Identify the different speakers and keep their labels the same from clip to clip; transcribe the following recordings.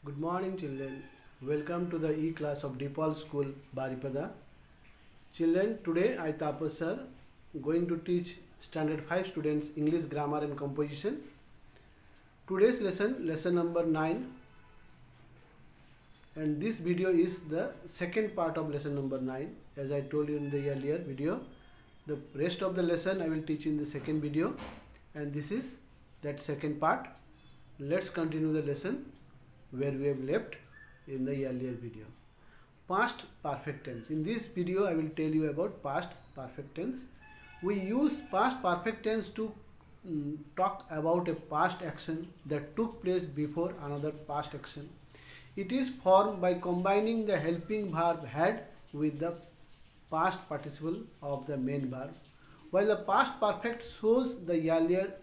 Speaker 1: Good morning, children. Welcome to the E-class of DePaul School, Baripada. Children, today I, Tapas sir, going to teach Standard 5 students English grammar and composition. Today's lesson number 9. And this video is the second part of lesson number 9. As I told you in the earlier video, the rest of the lesson I will teach in the second video. And this is that second part. Let's continue the lesson where we have left in the earlier video. Past perfect tense. In this video I will tell you about past perfect tense. We use past perfect tense to talk about a past action that took place before another past action. It is formed by combining the helping verb had with the past participle of the main verb, while the past perfect shows the earlier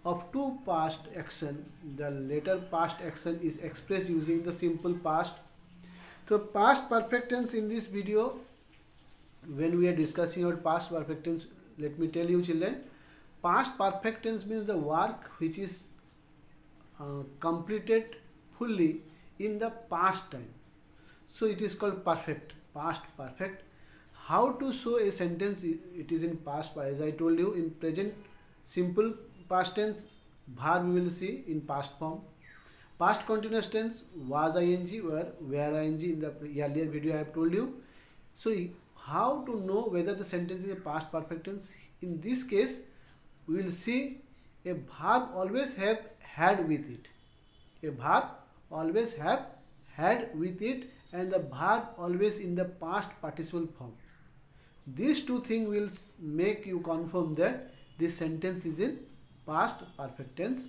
Speaker 1: of two past action. The later past action is expressed using the simple past. So past perfect tense in this video, when we are discussing about past perfect tense, let me tell you children, past perfect tense means the work which is completed fully in the past time. So it is called perfect, past perfect. How to show a sentence? It is in past. As I told you, in present simple past tense, verb we will see in past form. Past continuous tense, was ing, were ing in the earlier video I have told you. So how to know whether the sentence is a past perfect tense? In this case, we will see a verb always have had with it. A verb always have had with it, and the verb always in the past participle form. These two things will make you confirm that this sentence is in past perfect tense.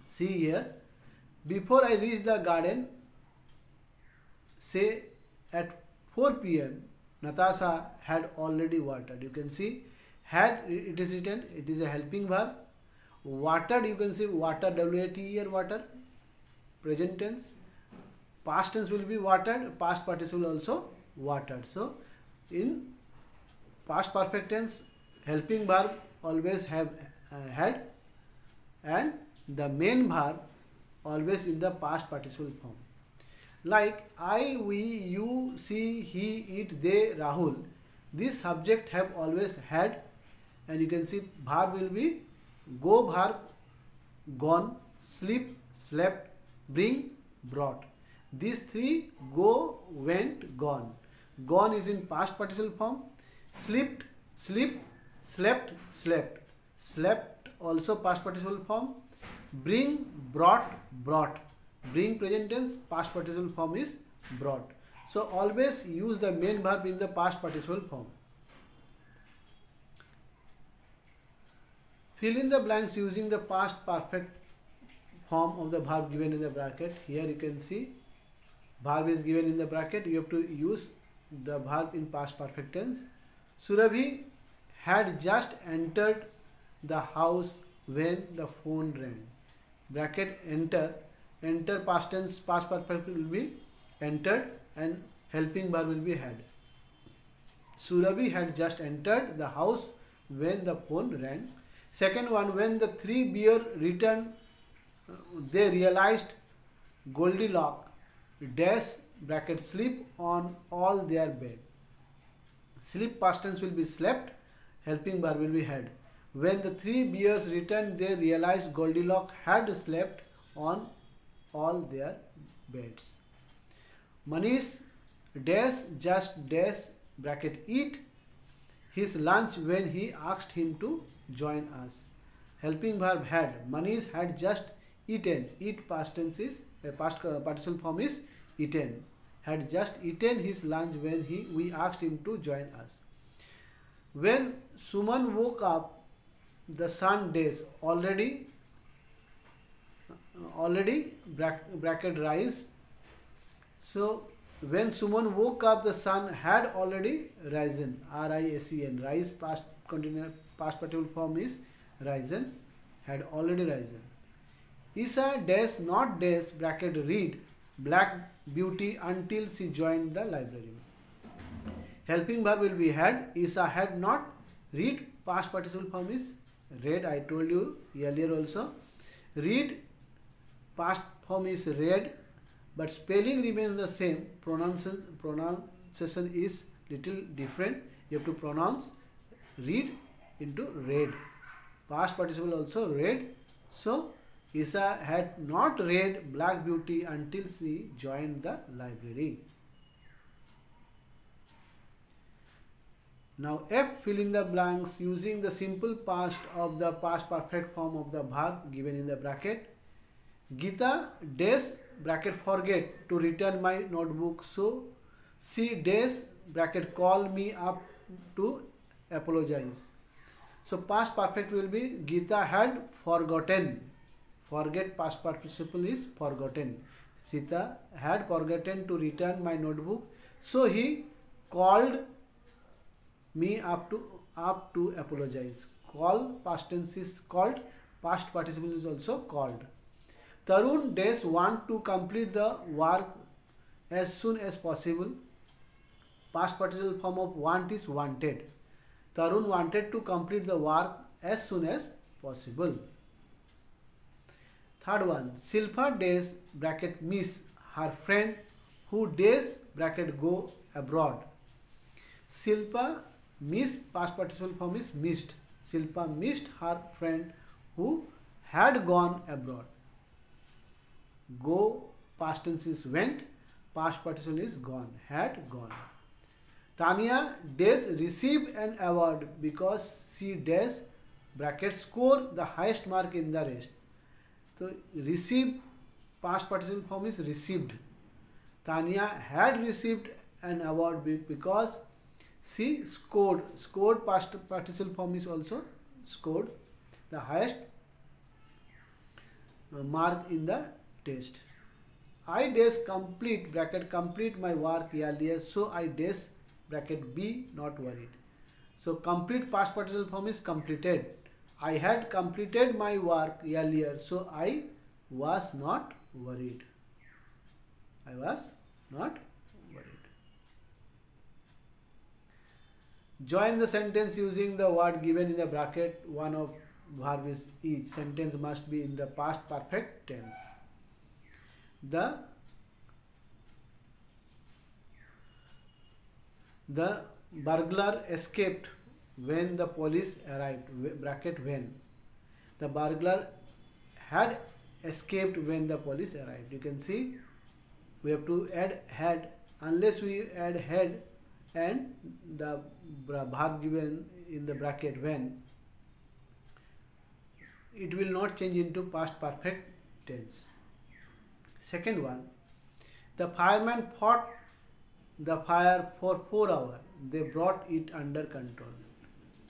Speaker 1: See here, before I reach the garden, say at 4 p.m. Natasha had already watered. You can see had, it is written, it is a helping verb. Watered, you can see water, W-A-T-E-R, water, present tense. Past tense will be watered, past participle also watered. So in past perfect tense, helping verb always have had, and the main verb always in the past participle form. Like I, we, you, she, he, it, they, Rahul. This subject have always had, and you can see verb will be go verb, gone, sleep, slept, bring, brought. These three: go, went, gone. Gone is in past participle form. Slept, sleep, slept, slept. Slept also past participle form. Bring, brought, brought. Bring present tense, past participle form is brought. So always use the main verb in the past participle form. Fill in the blanks using the past perfect form of the verb given in the bracket. Here you can see verb is given in the bracket. You have to use the verb in past perfect tense. Surabhi had just entered the house when the phone rang. Bracket enter past tense, past perfect will be entered, and helping verb will be had. Surabhi had just entered the house when the phone rang. Second one, when the three bears returned, they realized Goldilocks dash bracket sleep on all their bed. Sleep past tense will be slept, helping verb will be had. When the three bears returned, they realized Goldilocks had slept on all their beds. Manish dash just dash bracket eat his lunch when he asked him to join us. Helping verb had. Manish had just eaten. Eat past tense is past participle form is eaten. Had just eaten his lunch when we asked him to join us. When Suman woke up, the sun days already bracket rise. So when Suman woke up, the sun had already risen. R-I-S-E-N. Rise past continuous past participle form is risen. Had already risen. Isa dash not dash bracket read Black Beauty until she joined the library. Helping verb will be had. Isa had not read past participle form is read. I told you earlier also. Read past form is read. but spelling remains the same. Pronunciation is little different. You have to pronounce read into read. Past participle also read. So Isa had not read Black Beauty until she joined the library. Now F, fill in the blanks using the simple past of the past perfect form of the verb given in the bracket. Geeta dash bracket forget to return my notebook, so she dash bracket call me up to apologize. So past perfect will be Geeta had forgotten. Forget past participle is forgotten. Sita had forgotten to return my notebook, so he called me up to apologize. Call, past tense is called, past participle is also called. Tarun dash want to complete the work as soon as possible. Past participle form of want is wanted. Tarun wanted to complete the work as soon as possible. Third one, Shilpa dash bracket miss her friend who dash bracket go abroad. Shilpa miss, past participle form is missed. Shilpa missed her friend who had gone abroad. Go, past tense is went, past participle is gone, had gone. Tanya dash receive an award because she dash bracket score the highest mark in the race. So receive, past participle form is received. Tanya had received an award because she scored. Scored, past participle form is also scored the highest mark in the test. I dash complete bracket complete my work earlier, so I dash bracket be not worried. So complete, past participle form is completed. I had completed my work earlier, so I was not worried. I was not worried. Join the sentence using the word given in the bracket. One of verb is each. Sentence must be in the past perfect tense. The burglar escaped when the police arrived. Bracket when. The burglar had escaped when the police arrived. You can see we have to add had. Unless we add had and the verb given in the bracket when, it will not change into past perfect tense. Second one, the fireman fought the fire for 4 hours. They brought it under control.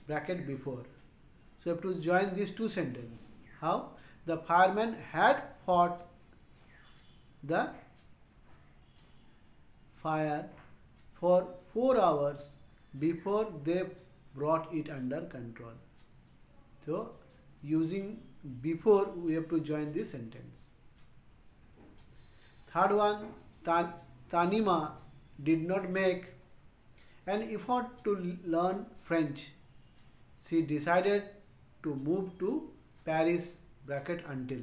Speaker 1: Bracket before. So you have to join these two sentences. How? The fireman had fought the fire for 4 hours before they brought it under control. So using before, we have to join this sentence. Third one, Tanima did not make an effort to learn French. She decided to move to Paris bracket until.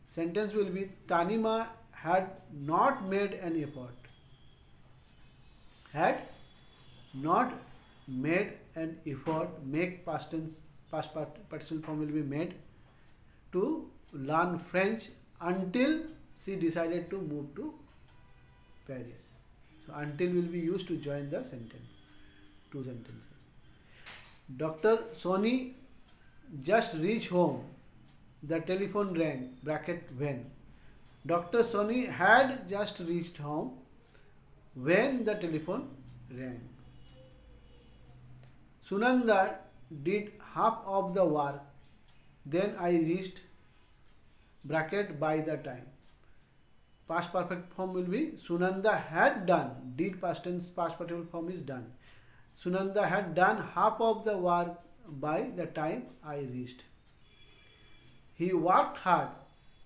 Speaker 1: Sentence will be Tanima had not made an effort. Had not made an effort, make past tense, past participle form will be made, to learn French until she decided to move to Paris. So until will be used to join the sentence, two sentences. Dr. Soni just reached home. The telephone rang, bracket when. Dr. Soni had just reached home when the telephone rang. Sunanda did half of the work, then I reached, bracket by the time. Past perfect form will be Sunanda had done. Did past tense, past participle form is done. Sunanda had done half of the work by the time I reached. He worked hard.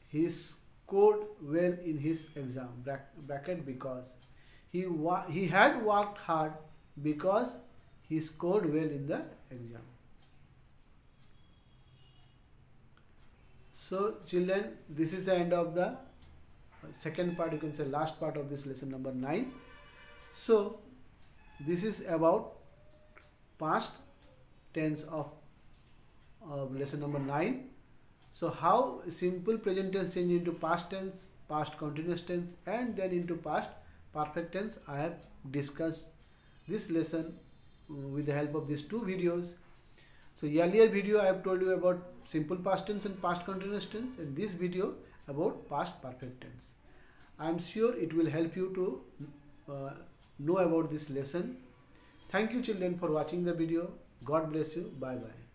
Speaker 1: He scored well in his exam. Bracket because. He had worked hard because he scored well in the exam. So children, this is the end of the second part, you can say last part of this lesson number 9. So this is about past tense of lesson number 9. So how simple present tense change into past tense, past continuous tense, and then into past perfect tense, I have discussed this lesson with the help of these two videos. So earlier video I have told you about simple past tense and past continuous tense, and this video about past perfect tense. I am sure it will help you to know about this lesson. Thank you children for watching the video. God bless you. Bye bye.